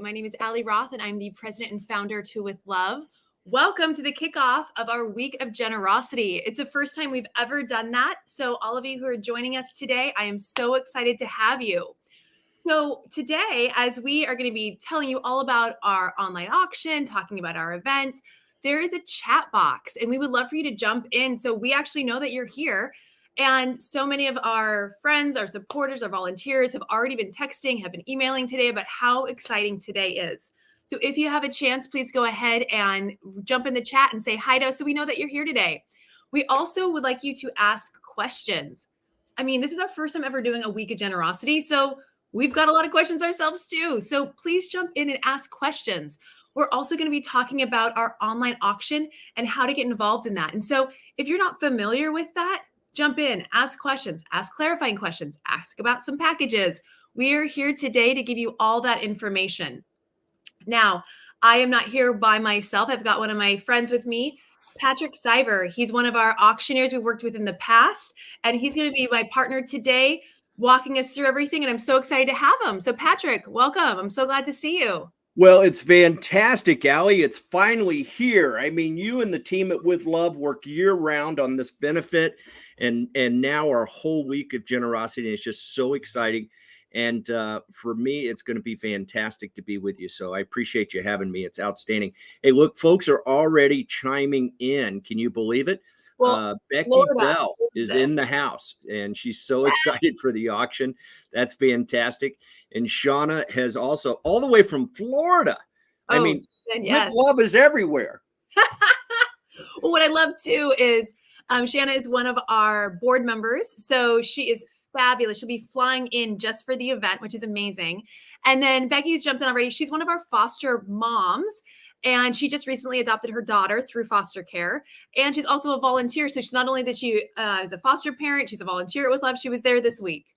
my name is Allie Roth, and I'm the president and founder to With Love. Welcome to the kickoff of our week of generosity. It's the first time we've ever done that. So all of you who are joining us today, I am so excited to have you. So today, as we are going to be telling you all about our online auction, talking about our event, there is a chat box, and we would love for you to jump in so we actually know that you're here. And so many of our friends, our supporters, our volunteers have already been texting, have been emailing today about how exciting today is. So if you have a chance, please go ahead and jump in the chat and say hi to us so we know that you're here today. We also would like you to ask questions. I mean, this is our first time ever doing a week of generosity, so we've got a lot of questions ourselves too. So please jump in and ask questions. We're also going to be talking about our online auction and how to get involved in that. And so if you're not familiar with that, jump in, ask questions, ask clarifying questions, ask about some packages. We are here today to give you all that information. Now, I am not here by myself. I've got one of my friends with me, Patrick Siver. He's one of our auctioneers we worked with in the past, and he's going to be my partner today, walking us through everything. And I'm so excited to have him. So Patrick, welcome. I'm so glad to see you. Well, it's fantastic, Allie. It's finally here. I mean, you and the team at With Love work year-round on this benefit, and now our whole week of generosity is just so exciting. And for me, it's going to be fantastic to be with you. So I appreciate you having me. It's outstanding. Hey, look, folks are already chiming in. Can you believe it? Well, Becky Florida Bell is in the house, and she's so excited for the auction. That's fantastic. And Shauna has also, all the way from Florida. I mean, yes. With Love is everywhere. Well, what I love too is Shanna is one of our board members. So she is fabulous. She'll be flying in just for the event, which is amazing. And then Becky's jumped in already. She's one of our foster moms. And she just recently adopted her daughter through foster care. And she's also a volunteer. So she's not only that she is a foster parent, she's a volunteer at With Love. She was there this week.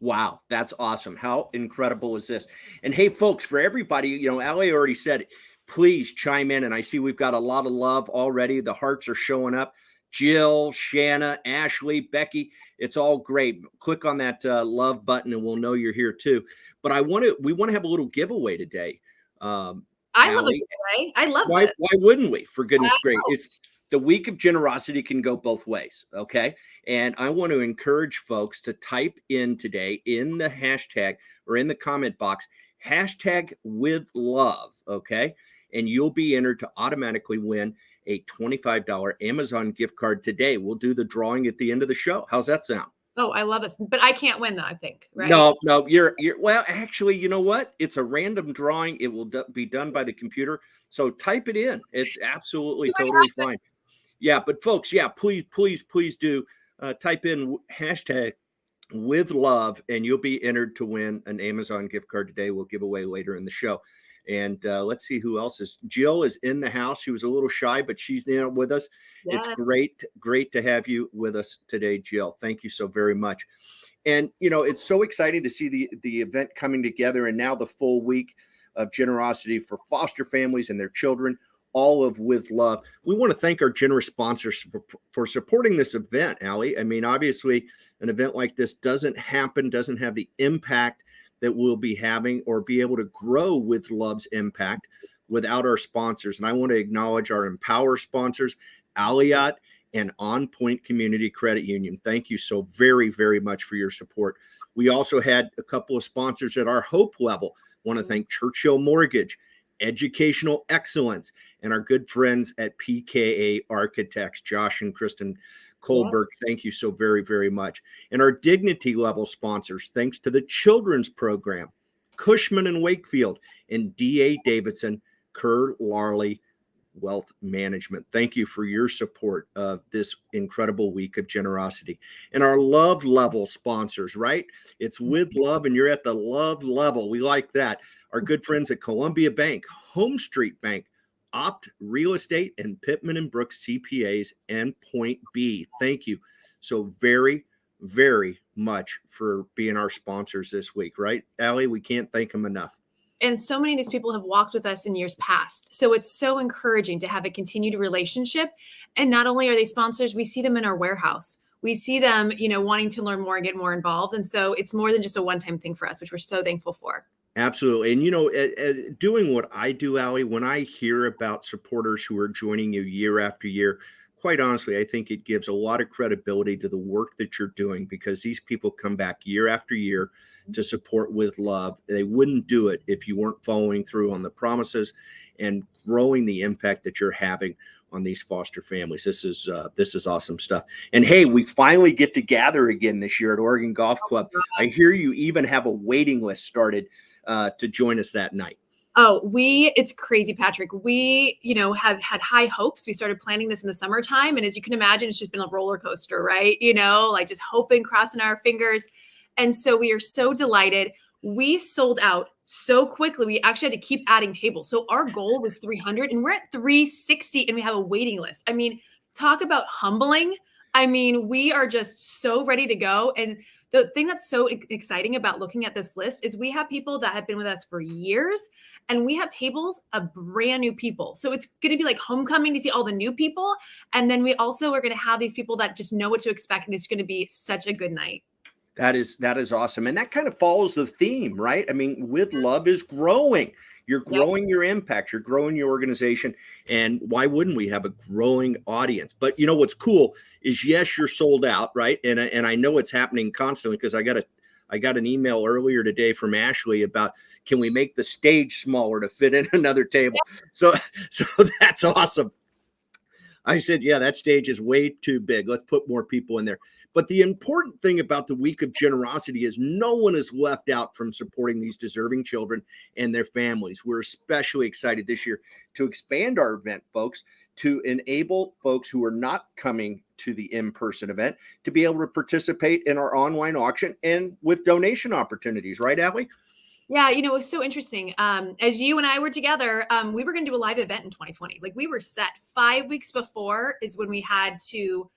Wow, that's awesome. How incredible is this? And hey, folks, for everybody, you know, Allie already said it, please chime in. And I see we've got a lot of love already. The hearts are showing up. Jill, Shanna, Ashley, Becky, it's all great. Click on that love button and we'll know you're here too. But we want to have a little giveaway today. I love a giveaway. I love this. Why wouldn't we? For goodness sake, it's the week of generosity can go both ways. Okay. And I want to encourage folks to type in today in the hashtag or in the comment box, hashtag with love. Okay. And you'll be entered to automatically win a $25 Amazon gift card today. We'll do the drawing at the end of the show. How's that sound? Oh, I love this. But I can't win though, I think, right? No, you're well, actually, you know what? It's a random drawing. It will be done by the computer. So type it in. It's absolutely totally fine. Yeah, but folks, yeah, please do type in hashtag with love and you'll be entered to win an Amazon gift card today. We'll give away later in the show. And let's see who else is. Jill is in the house. She was a little shy, but she's there with us. Yeah. It's great to have you with us today, Jill. Thank you so very much. And, you know, it's so exciting to see the event coming together and now the full week of generosity for foster families and their children, all of With Love. We want to thank our generous sponsors for supporting this event, Allie. I mean, obviously, an event like this doesn't have the impact that we'll be having or be able to grow With Love's impact without our sponsors. And I want to acknowledge our Empower sponsors, Alliot and On Point Community Credit Union. Thank you so very, very much for your support. We also had a couple of sponsors at our Hope level. Want to thank Churchill Mortgage, Educational Excellence, and our good friends at PKA Architects, Josh and Kristen Kohlberg. Thank you so very, very much. And our Dignity level sponsors, thanks to the Children's Program, Cushman and Wakefield, and D.A. Davidson, Kerr Larley Wealth Management. Thank you for your support of this incredible week of generosity. And our love level sponsors, right? It's With Love and you're at the love level. We like that. Our good friends at Columbia Bank, Home Street Bank, Opt Real Estate, and Pittman and Brooks CPAs and Point B. Thank you so very, very much for being our sponsors this week, right, Allie? We can't thank them enough. And so many of these people have walked with us in years past. So it's so encouraging to have a continued relationship. And not only are they sponsors, we see them in our warehouse. We see them, you know, wanting to learn more and get more involved. And so it's more than just a one-time thing for us, which we're so thankful for. Absolutely. And, doing what I do, Allie, when I hear about supporters who are joining you year after year, quite honestly, I think it gives a lot of credibility to the work that you're doing because these people come back year after year to support with love. They wouldn't do it if you weren't following through on the promises and growing the impact that you're having on these foster families. This is awesome stuff. And hey, we finally get to gather again this year at Oregon Golf Club. I hear you even have a waiting list started to join us that night. Oh, it's crazy, Patrick. We, have had high hopes. We started planning this in the summertime. And as you can imagine, it's just been a roller coaster, right? Like just hoping, crossing our fingers. And so we are so delighted. We sold out so quickly. We actually had to keep adding tables. So our goal was 300 and we're at 360 and we have a waiting list. I mean, talk about humbling. I mean, we are just so ready to go. And the thing that's so exciting about looking at this list is we have people that have been with us for years and we have tables of brand new people. So it's going to be like homecoming to see all the new people. And then we also are going to have these people that just know what to expect. And it's going to be such a good night. That is awesome. And that kind of follows the theme, right? I mean, with love is growing. You're growing your impact, you're growing your organization. And why wouldn't we have a growing audience? But what's cool is yes, you're sold out, right? And I know it's happening constantly because I got an email earlier today from Ashley about can we make the stage smaller to fit in another table? So that's awesome. I said, yeah, that stage is way too big. Let's put more people in there. But the important thing about the Week of Generosity is no one is left out from supporting these deserving children and their families. We're especially excited this year to expand our event, folks, to enable folks who are not coming to the in-person event to be able to participate in our online auction and with donation opportunities. Right, Allie? Yeah, it was so interesting. As you and I were together, we were going to do a live event in 2020. Like we were set 5 weeks before is when we had to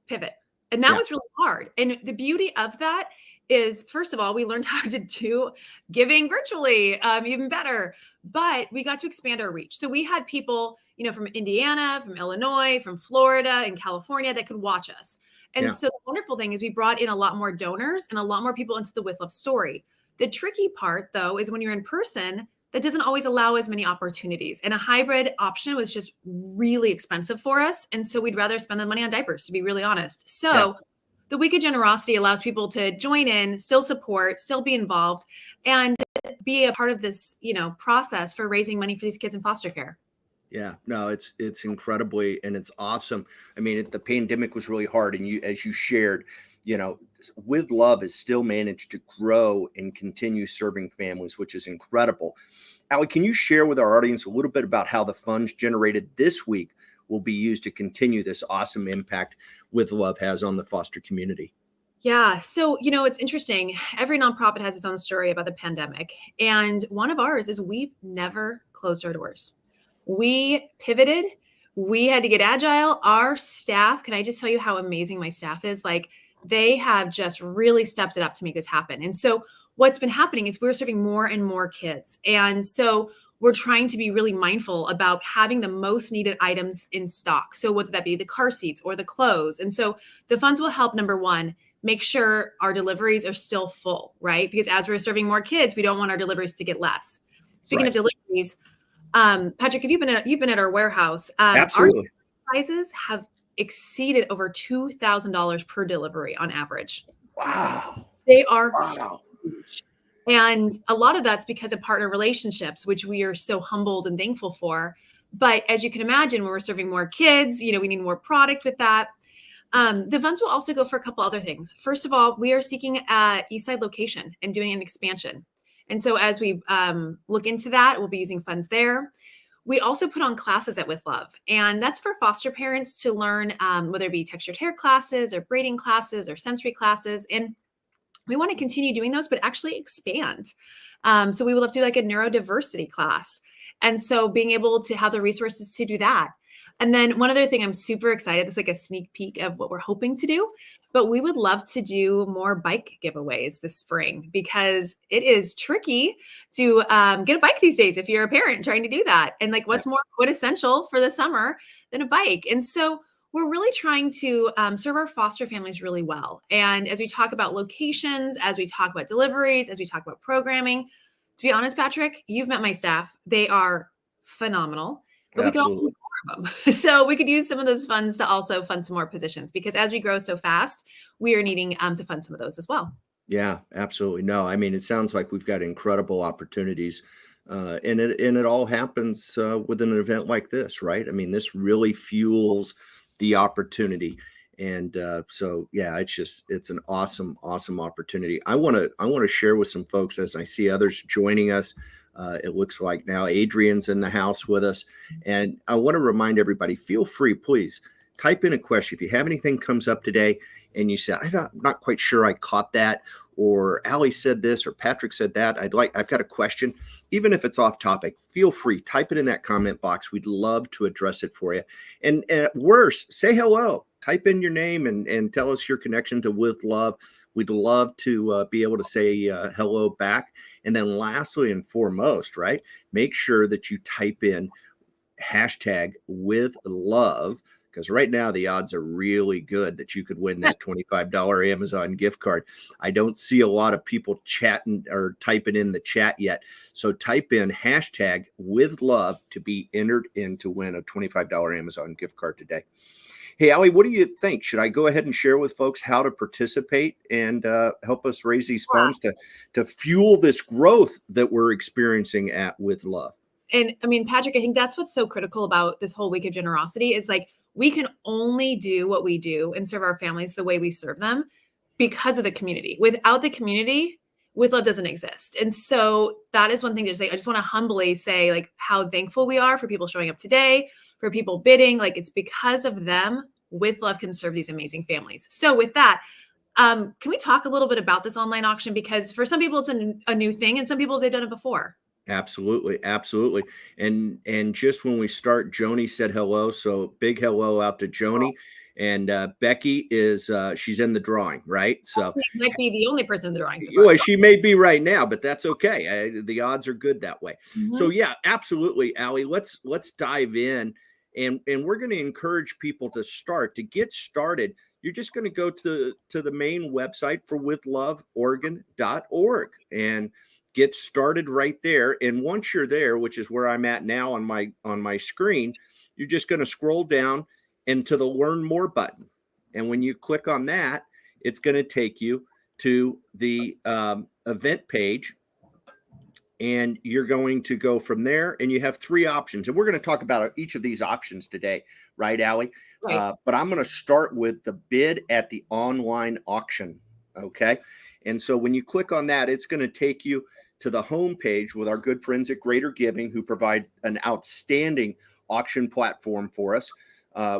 pivot. And that was really hard. And the beauty of that is, first of all, we learned how to do giving virtually even better, but we got to expand our reach. So we had people, from Indiana, from Illinois, from Florida and California that could watch us. And so the wonderful thing is we brought in a lot more donors and a lot more people into the With Love story. The tricky part, though, is when you're in person, that doesn't always allow as many opportunities. And a hybrid option was just really expensive for us. And so we'd rather spend the money on diapers, to be really honest. So the Week of Generosity allows people to join in, still support, still be involved, and be a part of this, process for raising money for these kids in foster care. Yeah, no, it's incredibly and it's awesome. I mean, the pandemic was really hard, and as you shared, With Love has still managed to grow and continue serving families, which is incredible. Allie, can you share with our audience a little bit about how the funds generated this week will be used to continue this awesome impact With Love has on the foster community? Yeah. So, it's interesting. Every nonprofit has its own story about the pandemic. And one of ours is we've never closed our doors. We pivoted. We had to get agile. Our staff, can I just tell you how amazing my staff is? Like, they have just really stepped it up to make this happen. And so what's been happening is we're serving more and more kids. And so we're trying to be really mindful about having the most needed items in stock. So whether that be the car seats or the clothes. And so the funds will help, number one, make sure our deliveries are still full, right? Because as we're serving more kids, we don't want our deliveries to get less. Speaking of deliveries, Patrick, have you've been at our warehouse? Absolutely. Our sizes have exceeded over $2,000 per delivery on average. Wow. They are huge. And a lot of that's because of partner relationships, which we are so humbled and thankful for. But as you can imagine, when we're serving more kids, we need more product with that. The funds will also go for a couple other things. First of all, we are seeking a Eastside location and doing an expansion. And so as we look into that, we'll be using funds there. We also put on classes at With Love, and that's for foster parents to learn, whether it be textured hair classes or braiding classes or sensory classes. And we want to continue doing those, but actually expand. So we would love to do like a neurodiversity class. And so being able to have the resources to do that. And then one other thing I'm super excited, this is like a sneak peek of what we're hoping to do, but we would love to do more bike giveaways this spring because it is tricky to get a bike these days if you're a parent trying to do that. And like what's more quintessential for the summer than a bike? And so we're really trying to serve our foster families really well. And as we talk about locations, as we talk about deliveries, as we talk about programming, To be honest, Patrick, you've met my staff. They are phenomenal, but we could also use Absolutely. more of them. So we could use some of those funds to also fund some more positions, because as we grow so fast, we are needing to fund some of those as well. Yeah, absolutely. No, I mean, it sounds like we've got incredible opportunities, and it all happens with an event like this, right? I mean, this really fuels the opportunity, and so yeah, it's an awesome opportunity. I want to share with some folks as I see others joining us. It looks like now Adrian's in the house with us, and I want to remind everybody: feel free, please type in a question if you have anything comes up today, and you say, I'm not quite sure I caught that, or Allie said this, or Patrick said that. I've got a question. Even if it's off topic, feel free, type it in that comment box. We'd love to address it for you. And at worst, say hello, type in your name and tell us your connection to With Love. We'd love to be able to say hello back. And then lastly and foremost, right, make sure that you type in hashtag with love, because right now the odds are really good that you could win that $25 Amazon gift card. I don't see a lot of people chatting or typing in the chat yet. So type in hashtag with love to be entered in to win a $25 Amazon gift card today. Hey, Allie, what do you think? Should I go ahead and share with folks how to participate and help us raise these funds to fuel this growth that we're experiencing at With Love? And I mean, Patrick, I think that's what's so critical about this whole week of generosity is like, we can only do what we do and serve our families the way we serve them because of the community. Without the community, With Love doesn't exist. And so that is one thing to say. I just want to humbly say like how thankful we are for people showing up today, for people bidding. Like it's because of them, With Love can serve these amazing families. So with that, can we talk a little bit about this online auction? Because for some people it's a new thing, and some people they've done it before. Absolutely. And just when we start, Joni said hello. So big hello out to Joni. And Becky is she's in the drawing, right? So She might be the only person in the drawing so well, far. she may be right now, but that's okay. The odds are good that way. So Mhm. yeah, absolutely, Allie. Let's dive in, and we're going to encourage people to get started. You're just going to go to the main website for withloveoregon.org and get started right there. And once you're there, which is where I'm at now on my screen, you're just going to scroll down into the Learn More button. And when you click on that, it's going to take you to the event page, and you're going to go from there, and you have three options, and we're going to talk about each of these options today, right, Allie? Right. But I'm going to start with the bid at the online auction. Okay, and so when you click on that, it's going to take you to the home page with our good friends at Greater Giving, who provide an outstanding auction platform for us.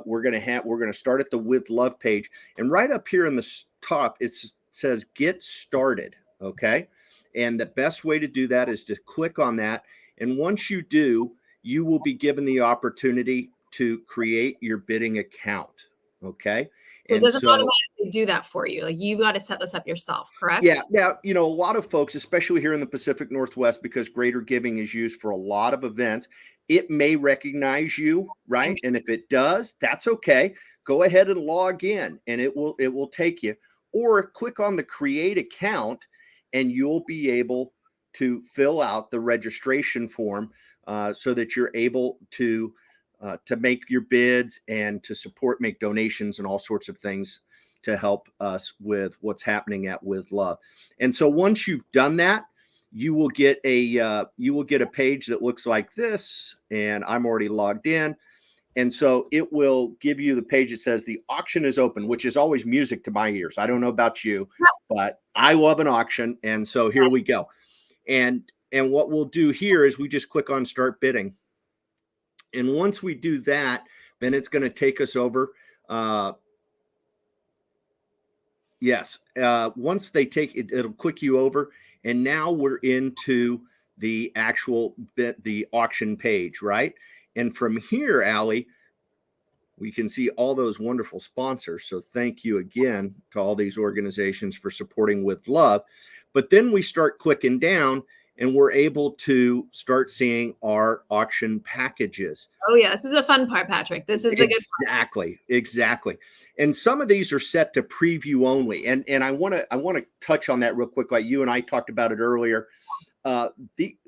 We're going to start at the With Love page, and right up here in the top it says Get Started. Okay, and the best way to do that is to click on that, and once you do, you will be given the opportunity to create your bidding account. Okay, So it and doesn't so automatically do that for you. Like you've got to set this up yourself, correct? yeah, now, a lot of folks, especially here in the Pacific Northwest, because Greater Giving is used for a lot of events, it may recognize you, right? And if it does, that's okay. Go ahead and log in, and it will take you. Or click on the Create Account, and you'll be able to fill out the registration form so that you're able to make your bids and to make donations and all sorts of things to help us with what's happening at With Love. And so once you've done that, you will get a page that looks like this, and I'm already logged in. And so it will give you the page that says the auction is open, which is always music to my ears. I don't know about you, but I love an auction. And so here we go. And what we'll do here is we just click on Start Bidding. And once we do that, then it's going to take us over. Yes. Once they take it, it'll click you over. And now we're into the actual the auction page, right? And from here, Allie, we can see all those wonderful sponsors. So thank you again to all these organizations for supporting With Love. But then we start clicking down, and we're able to start seeing our auction packages. Oh yeah, this is the fun part, Patrick. This is the good part. Exactly. And some of these are set to preview only. And I want to touch on that real quick. Like you and I talked about it earlier.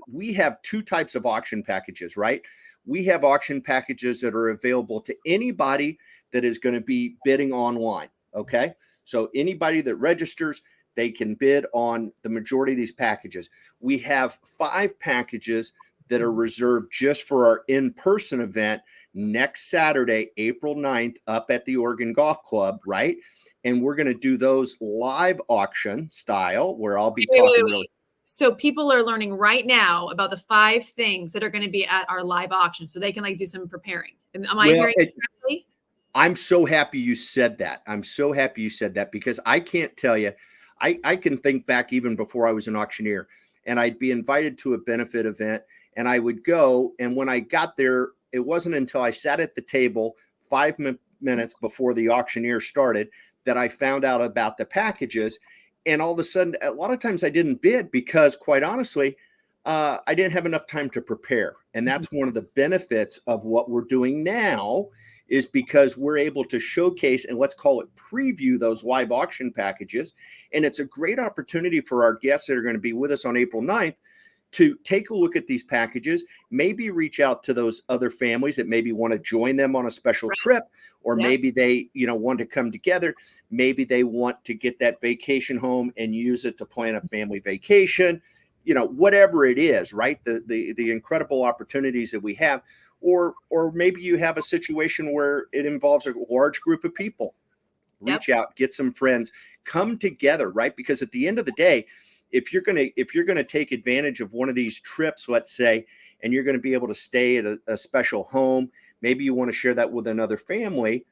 We have two types of auction packages, right? We have auction packages that are available to anybody that is going to be bidding online. Okay. So anybody that registers, they can bid on the majority of these packages. We have 5 packages that are reserved just for our in-person event next Saturday, April 9th, up at the Oregon Golf Club, right? And we're going to do those live auction style where I'll be talking really. So people are learning right now about the 5 things that are going to be at our live auction, so they can like do some preparing. Am I hearing correctly? I'm so happy you said that. I'm so happy you said that because I can't tell you, I can think back even before I was an auctioneer, and I'd be invited to a benefit event and I would go. And when I got there, it wasn't until I sat at the table 5 minutes before the auctioneer started that I found out about the packages. And all of a sudden, a lot of times I didn't bid because, quite honestly, I didn't have enough time to prepare. And that's one of the benefits of what we're doing now, is because we're able to showcase and let's call it preview those live auction packages. And it's a great opportunity for our guests that are going to be with us on April 9th to take a look at these packages, maybe reach out to those other families that maybe want to join them on a special trip, or maybe they, want to come together. Maybe they want to get that vacation home and use it to plan a family vacation, whatever it is, right? The incredible opportunities that we have, or maybe you have a situation where it involves a large group of people. Reach out, get some friends, come together, right? Because at the end of the day, if you're going to take advantage of one of these trips, let's say, and you're going to be able to stay at a special home, maybe you want to share that with another family,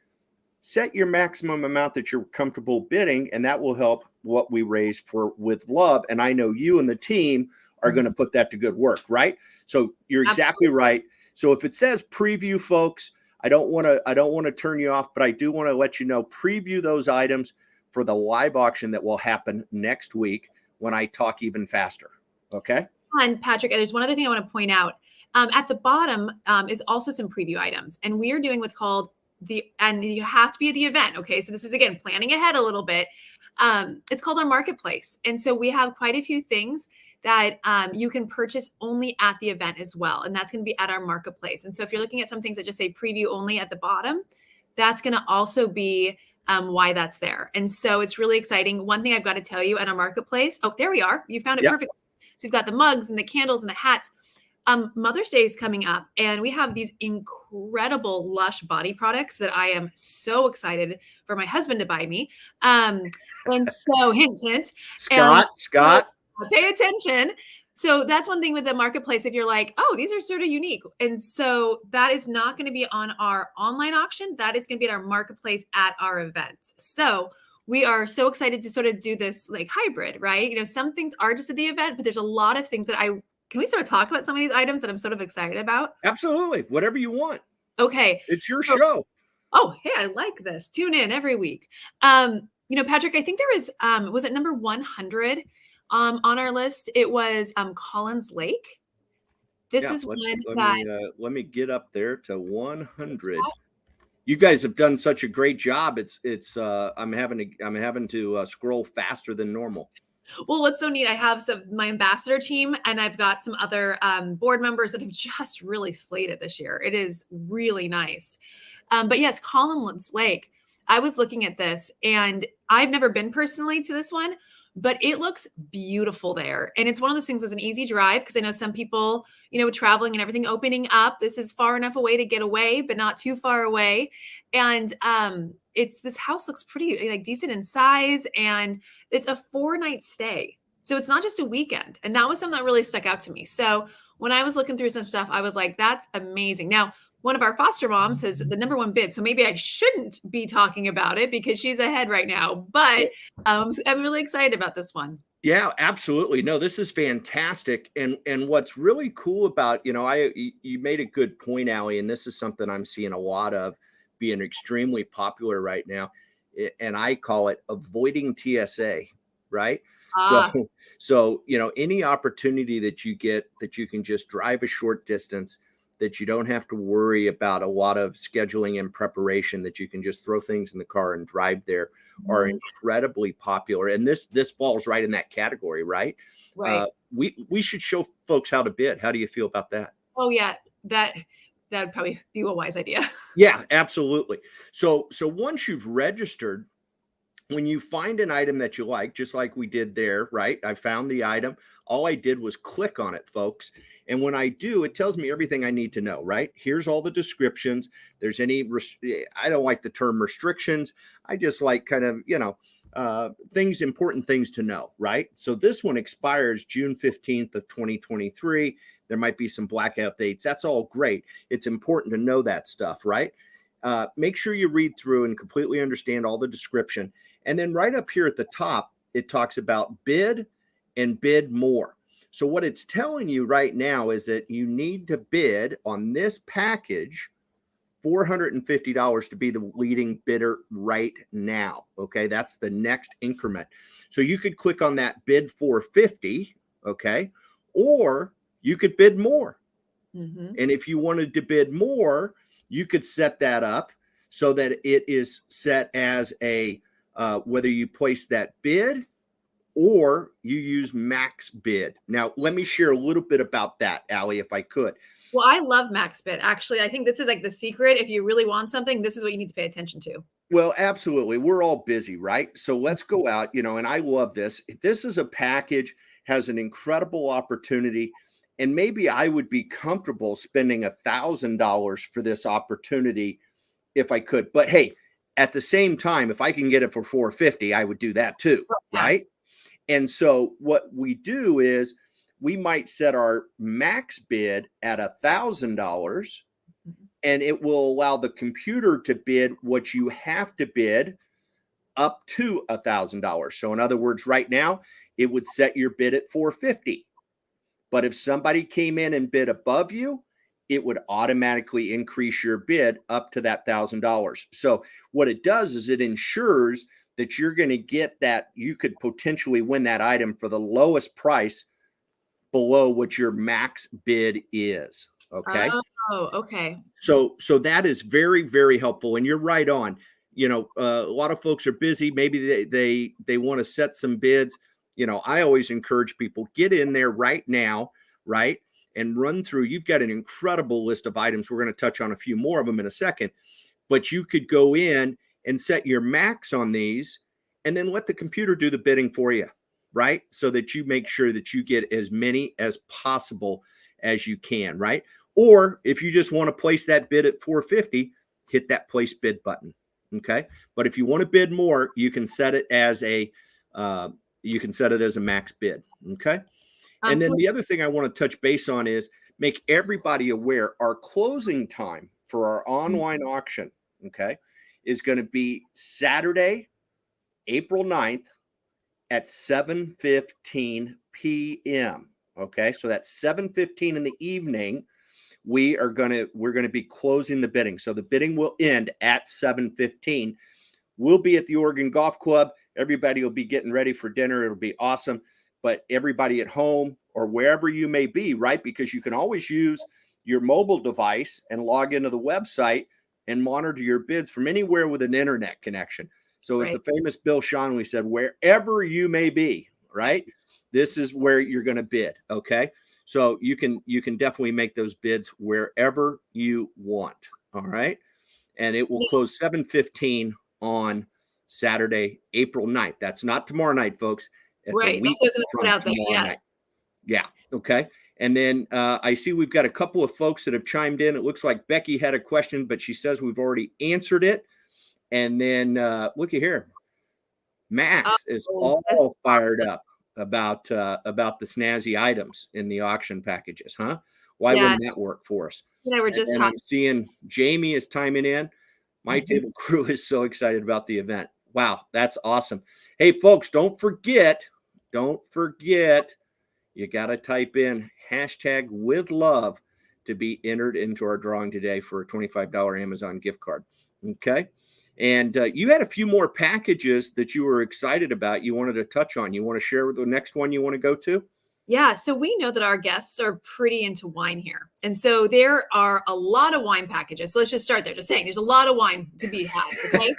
set your maximum amount that you're comfortable bidding, and that will help what we raise for With Love. And I know you and the team are going to put that to good work, right? So you're exactly right. So if it says preview, folks, I don't want to turn you off, but I do want to let you know, preview those items for the live auction that will happen next week when I talk even faster. Okay. And Patrick, there's one other thing I want to point out. At the bottom is also some preview items, and we are doing what's called and you have to be at the event. Okay. So this is, again, planning ahead a little bit. It's called our marketplace. And so we have quite a few things that you can purchase only at the event as well. And that's going to be at our marketplace. And so if you're looking at some things that just say preview only at the bottom, that's going to also be why that's there. And so it's really exciting. One thing I've got to tell you at our marketplace. Oh, there we are. You found it perfect. So we've got the mugs and the candles and the hats. Mother's Day is coming up, and we have these incredible Lush body products that I am so excited for my husband to buy me. And so hint, Scott, pay attention. So that's one thing with the marketplace. If you're like, oh, these are sort of unique. And so that is not going to be on our online auction. That is going to be at our marketplace at our events. So we are so excited to sort of do this like hybrid, right? Some things are just at the event, but there's a lot of things that can we sort of talk about some of these items that I'm sort of excited about? Absolutely. Whatever you want. Okay. It's your show. Oh, hey, I like this. Tune in every week. Patrick, I think there was it number 100 on our list? It was Collins Lake. This is let me get up there to 100. You guys have done such a great job. I'm having to scroll faster than normal. Well, what's so neat, I have my ambassador team, and I've got some other board members that have just really slayed it this year. It is really nice. But yes, Collins Lake, I was looking at this, and I've never been personally to this one, but it looks beautiful there. And it's one of those things that's an easy drive, because I know some people, traveling and everything opening up, this is far enough away to get away, but not too far away. And this house looks pretty like decent in size, and it's a 4-night stay. So it's not just a weekend. And that was something that really stuck out to me. So when I was looking through some stuff, I was like, that's amazing. Now, one of our foster moms has the number 1 bid. So maybe I shouldn't be talking about it because she's ahead right now, but I'm really excited about this one. Yeah, absolutely. No, this is fantastic. And what's really cool about, you made a good point, Allie, and this is something I'm seeing a lot of being extremely popular right now. And I call it avoiding TSA, right? So, Ah, any opportunity that you get that you can just drive a short distance, that you don't have to worry about a lot of scheduling and preparation, that you can just throw things in the car and drive there, are mhm, incredibly popular. And this falls right in that category, right? right. We should show folks how to bid. How do you feel about that? Oh yeah, that that would probably be a wise idea. Yeah, absolutely. So once you've registered, when you find an item that you like, just like we did there, right? I found the item. All I did was click on it, folks. And when I do, it tells me everything I need to know, right? Here's all the descriptions. There's I don't like the term restrictions. I just like kind of, important things to know, right? So this one expires June 15th of 2023. There might be some blackout dates. That's all great. It's important to know that stuff, right? Make sure you read through and completely understand all the description. And then right up here at the top, it talks about bid and bid more. So what it's telling you right now is that you need to bid on this package $450 to be the leading bidder right now. Okay, that's the next increment. So you could click on that bid 450, okay, or you could bid more. Mhm. And if you wanted to bid more, you could set that up so that it is set as a whether you place that bid or you use max bid. Now, let me share a little bit about that, Allie, if I could. Well, I love max bid. Actually, I think this is like the secret. If you really want something, this is what you need to pay attention to. Well, absolutely. We're all busy, right? So let's go out, and I love this. This is a package, has an incredible opportunity. And maybe I would be comfortable spending $1,000 for this opportunity if I could. But hey, at the same time, if I can get it for 450, I would do that too, Yeah. right? And so what we do is we might set our max bid at $1,000, Mhm. and it will allow the computer to bid what you have to bid up to $1,000. So in other words, right now it would set your bid at 450. But if somebody came in and bid above you, it would automatically increase your bid up to that $1,000. So what it does is it ensures that you're going to get that you could potentially win that item for the lowest price below what your max bid is. Okay. Oh, okay. So that is very, very helpful. And you're right on. A lot of folks are busy. Maybe they want to set some bids. I always encourage people, get in there right now, right? And run through. You've got an incredible list of items. We're going to touch on a few more of them in a second. But you could go in and set your max on these and then let the computer do the bidding for you, right? So that you make sure that you get as many as possible as you can, right? Or if you just want to place that bid at 450, hit that place bid button. Okay. But if you want to bid more, you can set it as a max bid. Okay. And Can then we, the other thing I want to touch base on is make everybody aware our closing time for our online auction, okay, is going to be Saturday, April 9th at 7:15 p.m. Okay, so that's 7:15 in the evening. We're going to be closing the bidding. So the bidding will end at 7:15. We'll be at the Oregon Golf Club. Everybody will be getting ready for dinner. It'll be awesome. But everybody at home or wherever you may be, right? Because you can always use your mobile device and log into the website and monitor your bids from anywhere with an internet connection. So as the right. famous Bill Shonley said, wherever you may be, right? This is where you're going to bid. Okay. So you can definitely make those bids wherever you want. All right. And it will close 7:15 on Saturday, April 9th. That's not tomorrow night, folks. It's a Right. week That's what I was going to put from out there. tomorrow Yes. night. Yeah. Okay. And then I see we've got a couple of folks that have chimed in. It looks like Becky had a question, but she says we've already answered it. And then looky here. Max is Oh, that's all fired up about the snazzy items in the auction packages, huh? Why yeah. wouldn't that work for us? You and I were And just then talking. I'm seeing Jamie is timing in. My Mhm. table crew is so excited about the event. Wow, that's awesome. Hey, folks, don't forget, you got to type in hashtag with love to be entered into our drawing today for a $25 Amazon gift card. Okay. And you had a few more packages that you were excited about. You wanted to touch on. You want to share the next one you want to go to? Yeah, so we know that our guests are pretty into wine here. And so there are a lot of wine packages. So let's just start there. Just saying there's a lot of wine to be had. Okay.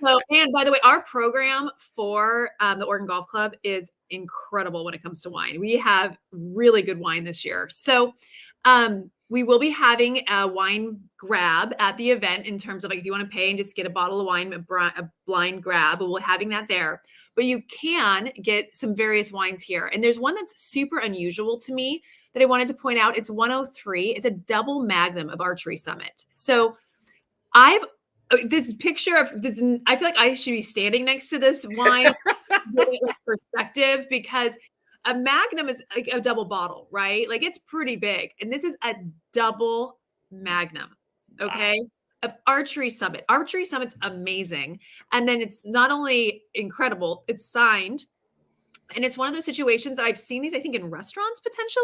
So, and by the way, our program for the Oregon Golf Club is incredible when it comes to wine. We have really good wine this year. So, we will be having a wine grab at the event in terms of like if you want to pay and just get a bottle of wine, a blind grab, we'll be having that there. But you can get some various wines here. And there's one that's super unusual to me that I wanted to point out. It's 103. It's a double magnum of Archery Summit. So I've this picture of this, I feel like I should be standing next to this wine with perspective because a magnum is like a double bottle, right? Like it's pretty big. And this is a double magnum. Okay. Of Archery Summit. Archery Summit's amazing. And then it's not only incredible, it's signed. And it's one of those situations that I've seen these, I think, in restaurants potentially,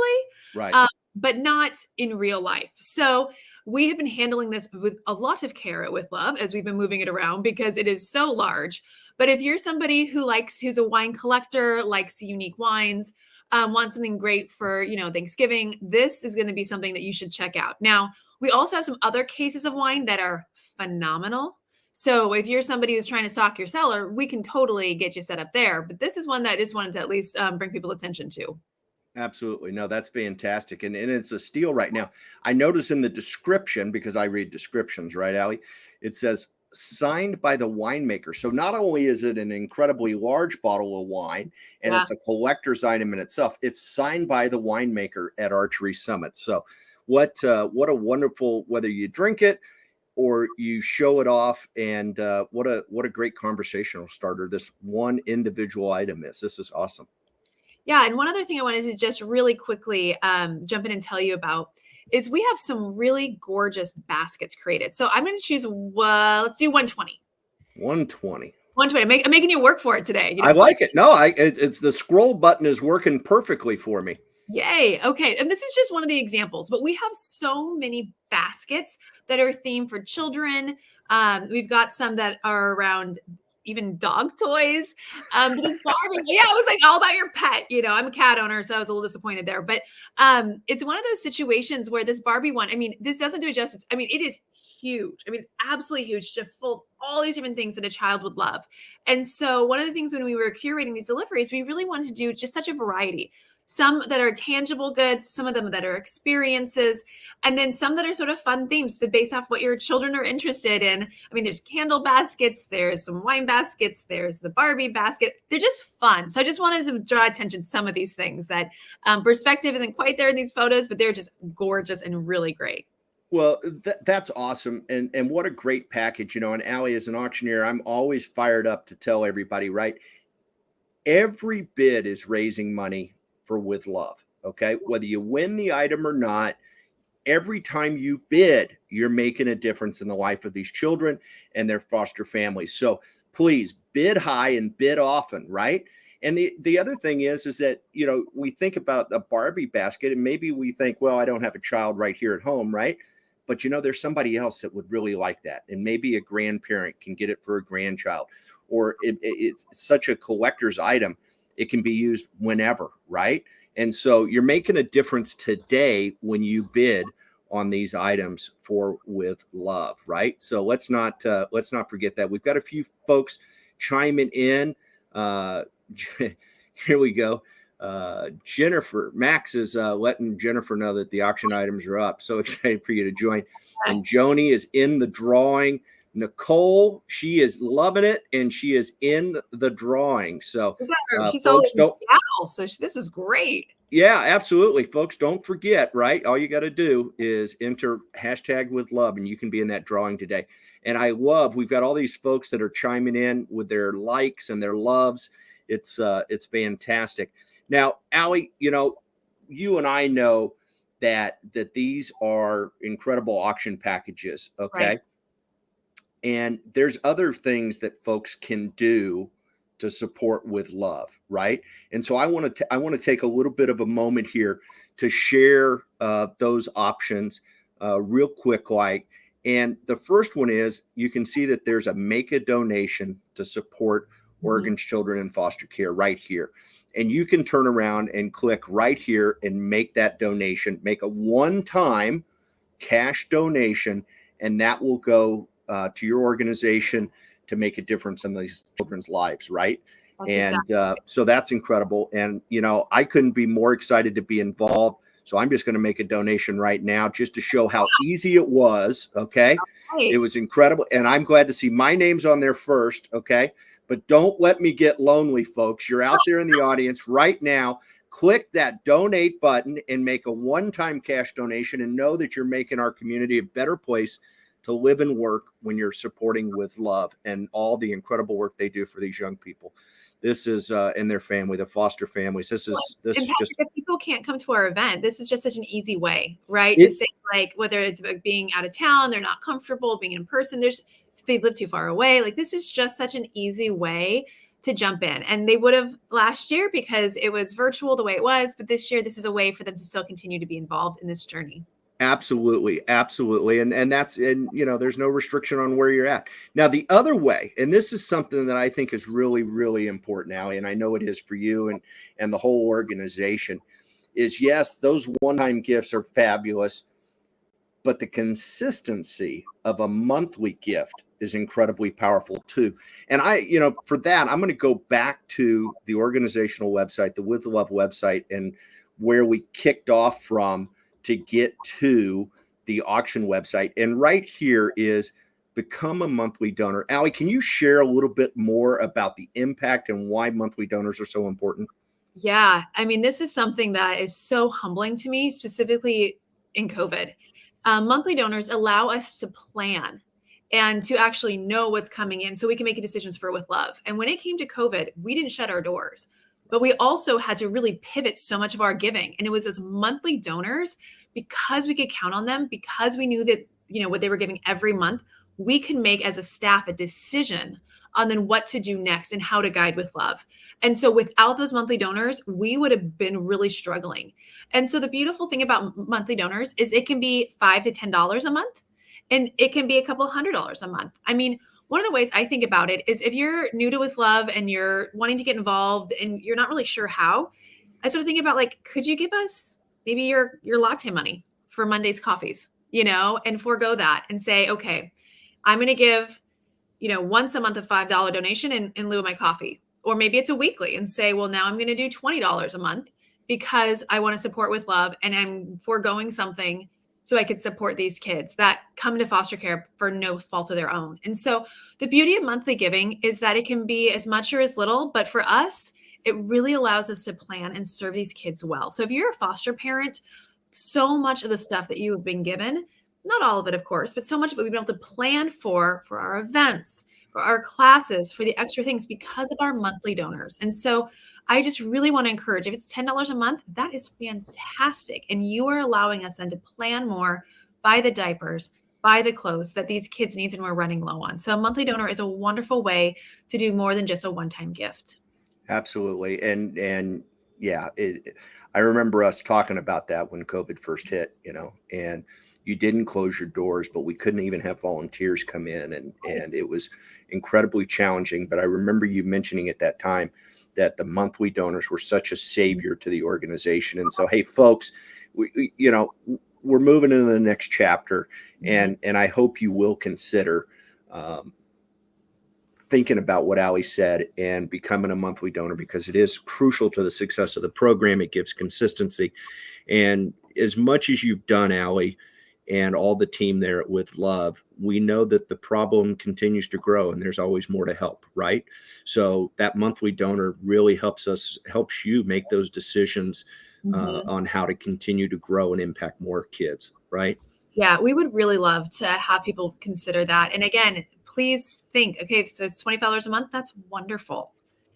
Right. but not in real life. So we have been handling this with a lot of care at With Love as we've been moving it around because it is so large. But if you're somebody who's a wine collector, likes unique wines, wants something great for, Thanksgiving, this is going to be something that you should check out. Now, we also have some other cases of wine that are phenomenal. So if you're somebody who's trying to stock your cellar, we can totally get you set up there. But this is one that I just wanted to at least bring people's attention to. Absolutely. No, that's fantastic. And it's a steal right now. I notice in the description, because I read descriptions, right, Allie? It says signed by the winemaker. So not only is it an incredibly large bottle of wine and it's a collector's item in itself, it's signed by the winemaker at Archery Summit. So what a wonderful, whether you drink it or you show it off, and what a great conversational starter this one individual item is. This is awesome. Yeah. And one other thing I wanted to just really quickly jump in and tell you about is we have some really gorgeous baskets created. So I'm going to choose, let's do 120. 120. 120. I'm making you work for it today. I like it. No, it's the scroll button is working perfectly for me. Yay. Okay. And this is just one of the examples, but we have so many baskets that are themed for children. We've got some that are around even dog toys. This Barbie, yeah, it was like all about your pet. I'm a cat owner, so I was a little disappointed there. But it's one of those situations where this Barbie one, I mean, this doesn't do it justice. I mean, it is huge. I mean, it's absolutely huge, just full of all these different things that a child would love. And so one of the things when we were curating these deliveries, we really wanted to do just such a variety. Some that are tangible goods, some of them that are experiences, and then some that are sort of fun themes to base off what your children are interested in. I mean, there's candle baskets, there's some wine baskets, there's the Barbie basket. They're just fun. So I just wanted to draw attention to some of these things that perspective isn't quite there in these photos, but they're just gorgeous and really great. Well, that's awesome. And what a great package, and Allie, as an auctioneer, I'm always fired up to tell everybody, right? Every bid is raising money for With Love. Okay. Whether you win the item or not, every time you bid, you're making a difference in the life of these children and their foster families. So please bid high and bid often, right? And the other thing is that, we think about a Barbie basket and maybe we think, well, I don't have a child right here at home, right? But, there's somebody else that would really like that. And maybe a grandparent can get it for a grandchild, or it's such a collector's item. It can be used whenever, right? And so you're making a difference today when you bid on these items for With Love, right? So let's not forget that. We've got a few folks chiming in. Here we go. Jennifer, Max is letting Jennifer know that the auction items are up. So excited for you to join. Yes. And Joni is in the drawing. Nicole, she is loving it, and she is in the drawing. So she's all in Seattle, so this is great. Yeah, absolutely, folks. Don't forget, right? All you got to do is enter #WithLove, and you can be in that drawing today. And I love, we've got all these folks that are chiming in with their likes and their loves. It's fantastic. Now, Allie, you and I know that these are incredible auction packages. Okay. Right. And there's other things that folks can do to support With Love, right? And so I want to take a little bit of a moment here to share those options real quick, And the first one is, you can see that there's a make a donation to support Oregon's children in foster care right here. And you can turn around and click right here and make that donation, make a one-time cash donation, and that will go to your organization to make a difference in these children's lives, right? That's And exactly. so that's incredible. And, you know, I couldn't be more excited to be involved. So I'm just going to make a donation right now just to show how easy it was. Okay. It Right. was incredible. And I'm glad to see my name's on there first. Okay. But don't let me get lonely, folks. You're out there in the audience right now. Click that donate button and make a one-time cash donation, and know that you're making our community a better place to live and work when you're supporting With Love and all the incredible work they do for these young people. This is and their family, the foster families. This And is Patrick, just if people can't come to our event, this is just such an easy way, right? To it. say, like, whether it's about being out of town, they're not comfortable being in person, they live too far away. Like, this is just such an easy way to jump in. And they would have last year because it was virtual the way it was, but this year this is a way for them to still continue to be involved in this journey. Absolutely, absolutely. And that's, and you know, there's no restriction on where you're at. Now, the other way, and this is something that I think is really, really important now, and I know it is for you and the whole organization, is yes, those one-time gifts are fabulous, but the consistency of a monthly gift is incredibly powerful too. And I, you know, for that, I'm going to go back to the organizational website, the With Love website, and where we kicked off from to get to the auction website. And right here is become a monthly donor. Allie, can you share a little bit more about the impact and why monthly donors are so important? Yeah. I mean, this is something that is so humbling to me, specifically in COVID. Monthly donors allow us to plan and to actually know what's coming in so we can make decisions for With Love. And when it came to COVID, we didn't shut our doors, but we also had to really pivot so much of our giving. And it was those monthly donors, because we could count on them, because we knew that, you know, what they were giving every month, we could make as a staff a decision on then what to do next and how to guide With Love. And so without those monthly donors, we would have been really struggling. And so the beautiful thing about monthly donors is it can be $5 to $10 a month, and it can be a couple $100s a month. I mean, one of the ways I think about it is if you're new to With Love and you're wanting to get involved and you're not really sure how, I sort of think about, like, could you give us maybe your latte money for Monday's coffees, you know, and forego that and say, okay, I'm going to give, you know, once a month a $5 donation in lieu of my coffee. Or maybe it's a weekly and say, well, now I'm going to do $20 a month because I want to support With Love and I'm foregoing something so I could support these kids that come into foster care for no fault of their own. And so the beauty of monthly giving is that it can be as much or as little, but for us, it really allows us to plan and serve these kids well. So if you're a foster parent, so much of the stuff that you have been given, not all of it, of course, but so much of it we've been able to plan for our events, for our classes, for the extra things because of our monthly donors. And so I just really want to encourage, if it's $10 a month, that is fantastic. And you are allowing us then to plan more, buy the diapers, buy the clothes that these kids need and we're running low on. So a monthly donor is a wonderful way to do more than just a one-time gift. Absolutely. And yeah, I remember us talking about that when COVID first hit, you know, and you didn't close your doors, but we couldn't even have volunteers come in, and it was incredibly challenging. But I remember you mentioning at that time that the monthly donors were such a savior to the organization. And so, hey, folks, you know, we're moving into the next chapter, and I hope you will consider thinking about what Ali said and becoming a monthly donor, because it is crucial to the success of the program. It gives consistency. And as much as you've done, Ali, and all the team there at With Love, we know that the problem continues to grow and there's always more to help, right? So that monthly donor really helps you make those decisions on how to continue to grow and impact more kids, right? Yeah, we would really love to have people consider that. And again, please think, okay, so it's $20 a month. That's wonderful.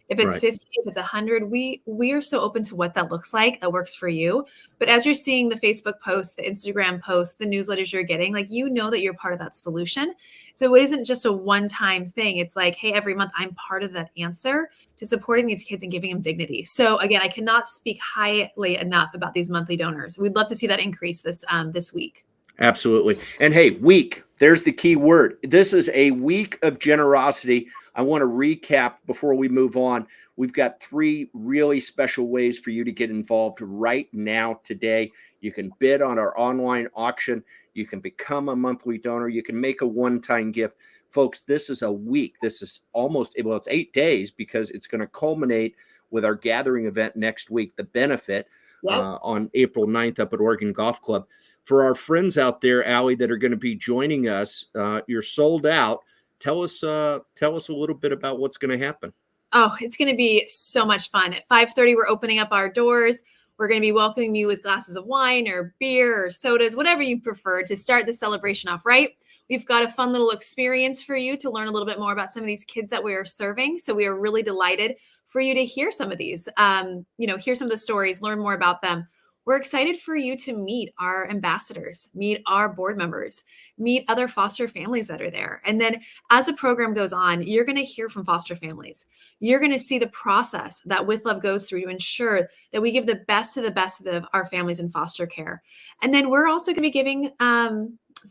If it's Right. 50, if it's 100, we are so open to what that looks like, that works for you. But as you're seeing the Facebook posts, the Instagram posts, the newsletters you're getting, like, you know that you're part of that solution. So it isn't just a one-time thing. It's like, hey, every month I'm part of that answer to supporting these kids and giving them dignity. So again, I cannot speak highly enough about these monthly donors. We'd love to see that increase this week. Absolutely. And hey, week, there's the key word. This is a week of generosity. I want to recap before we move on. We've got 3 really special ways for you to get involved right now today. You can bid on our online auction. You can become a monthly donor. You can make a one-time gift. Folks, this is a week. This is almost, well, it's 8 days because it's going to culminate with our gathering event next week, the benefit on April 9th up at Oregon Golf Club. For our friends out there, Allie, that are going to be joining us, you're sold out. Tell us a little bit about what's going to happen. Oh, it's going to be so much fun. At 5:30, we're opening up our doors. We're going to be welcoming you with glasses of wine or beer or sodas, whatever you prefer to start the celebration off right. We've got a fun little experience for you to learn a little bit more about some of these kids that we are serving. So we are really delighted for you to hear some of these, hear some of the stories, learn more about them. We're excited for you to meet our ambassadors, meet our board members, meet other foster families that are there. And then as the program goes on, you're going to hear from foster families. You're going to see the process that With Love goes through to ensure that we give the best of our families in foster care. And then we're also going to be giving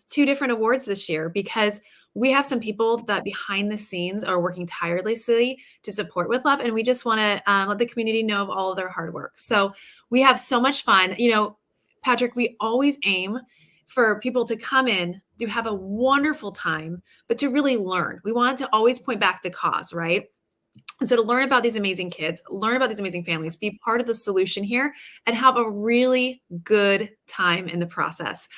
2 different awards this year because we have some people that behind the scenes are working tirelessly to support With Love. And we just want to let the community know of all of their hard work. So we have so much fun. Patrick, we always aim for people to come in, to have a wonderful time, but to really learn. We want to always point back to cause, right? And so to learn about these amazing kids, learn about these amazing families, be part of the solution here, and have a really good time in the process.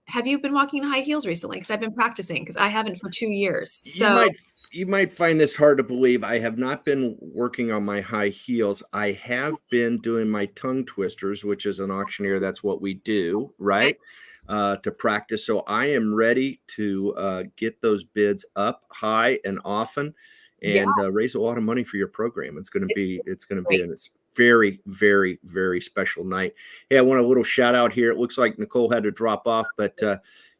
Have you been walking in high heels recently? Because I've been practicing, because I haven't for 2 years. So You might find this hard to believe. I have not been working on my high heels. I have been doing my tongue twisters, which is an auctioneer. That's what we do, right? To practice. So I am ready to get those bids up high and often and raise a lot of money for your program. It's going to be a very, very, very special night. Hey, I want a little shout out here. It looks like Nicole had to drop off, but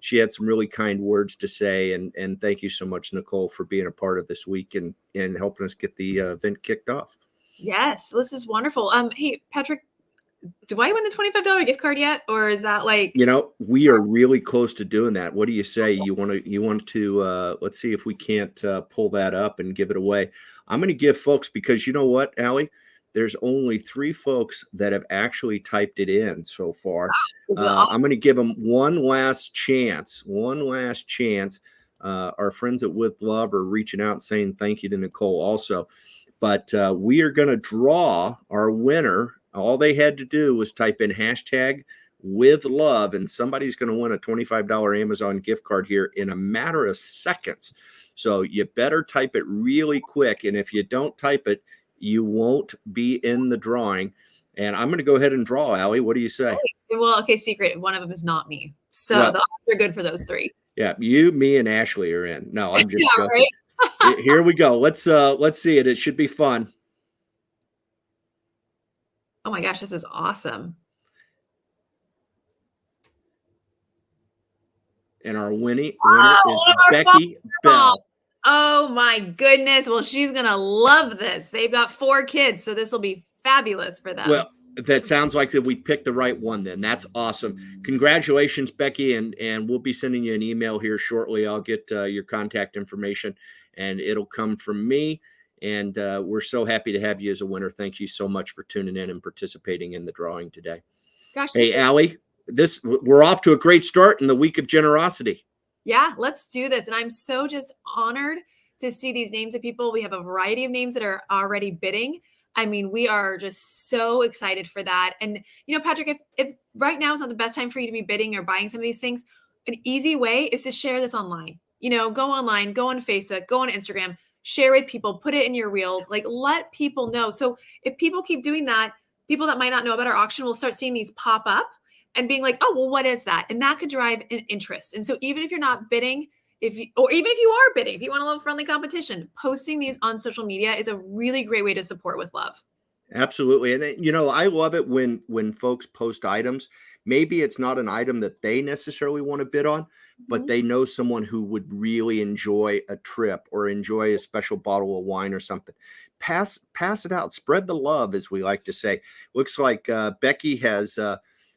she had some really kind words to say. And thank you so much, Nicole, for being a part of this week and helping us get the event kicked off. Yes, this is wonderful. Hey, Patrick, do I win the $25 gift card yet? Or is that like, we are really close to doing that. What do you say? You want to let's see if we can't pull that up and give it away. I'm going to give folks, because you know what, Allie? There's only 3 folks that have actually typed it in so far. I'm going to give them one last chance. Our friends at With Love are reaching out and saying thank you to Nicole also. But we are going to draw our winner. All they had to do was type in hashtag With Love, and somebody's going to win a $25 Amazon gift card here in a matter of seconds. So you better type it really quick. And if you don't type it, you won't be in the drawing. And I'm going to go ahead and draw, Allie. What do you say? Well, okay, secret. One of them is not me. So they're good for those 3. Yeah, you, me, and Ashley are in. No, I'm just joking. Right? Here we go. Let's see it. It should be fun. Oh my gosh, this is awesome. And our winner is Becky Bell. Oh my goodness. Well, she's going to love this. They've got 4 kids, so this will be fabulous for them. Well, that sounds like that we picked the right one then. That's awesome. Congratulations, Becky, and we'll be sending you an email here shortly. I'll get your contact information, and it'll come from me. And we're so happy to have you as a winner. Thank you so much for tuning in and participating in the drawing today. Gosh, hey, Allie, we're off to a great start in the week of generosity. Yeah, let's do this. And I'm so just honored to see these names of people. We have a variety of names that are already bidding. I mean, we are just so excited for that. And, Patrick, if right now is not the best time for you to be bidding or buying some of these things, an easy way is to share this online. Go online, go on Facebook, go on Instagram, share with people, put it in your reels, let people know. So if people keep doing that, people that might not know about our auction will start seeing these pop up and being like, oh, well, what is that? And that could drive an interest. And so even if you're not bidding, even if you are bidding, if you want a little friendly competition, posting these on social media is a really great way to support With Love. Absolutely. And, I love it when folks post items. Maybe it's not an item that they necessarily want to bid on, but they know someone who would really enjoy a trip or enjoy a special bottle of wine or something. Pass it out. Spread the love, as we like to say. Looks like Becky has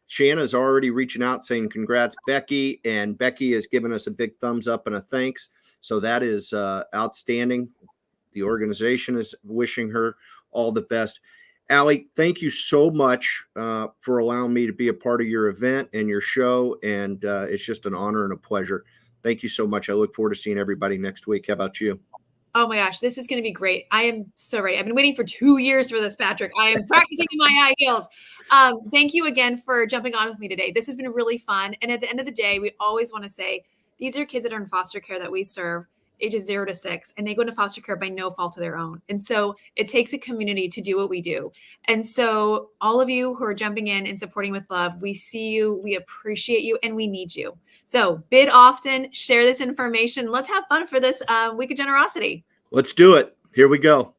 Shanna's already reaching out saying congrats, Becky, and Becky has given us a big thumbs up and a thanks. So that is outstanding. The organization is wishing her all the best. Allie, thank you so much for allowing me to be a part of your event and your show. And it's just an honor and a pleasure. Thank you so much. I look forward to seeing everybody next week. How about you? Oh my gosh, this is going to be great. I am so ready. I've been waiting for 2 years for this, Patrick. I am practicing in my high heels. Thank you again for jumping on with me today. This has been really fun. And at the end of the day, we always want to say these are kids that are in foster care that we serve, ages 0 to 6, and they go into foster care by no fault of their own. And so it takes a community to do what we do. And so all of you who are jumping in and supporting with love, we see you, we appreciate you, and we need you. So bid often, share this information. Let's have fun for this week of generosity. Let's do it. Here we go.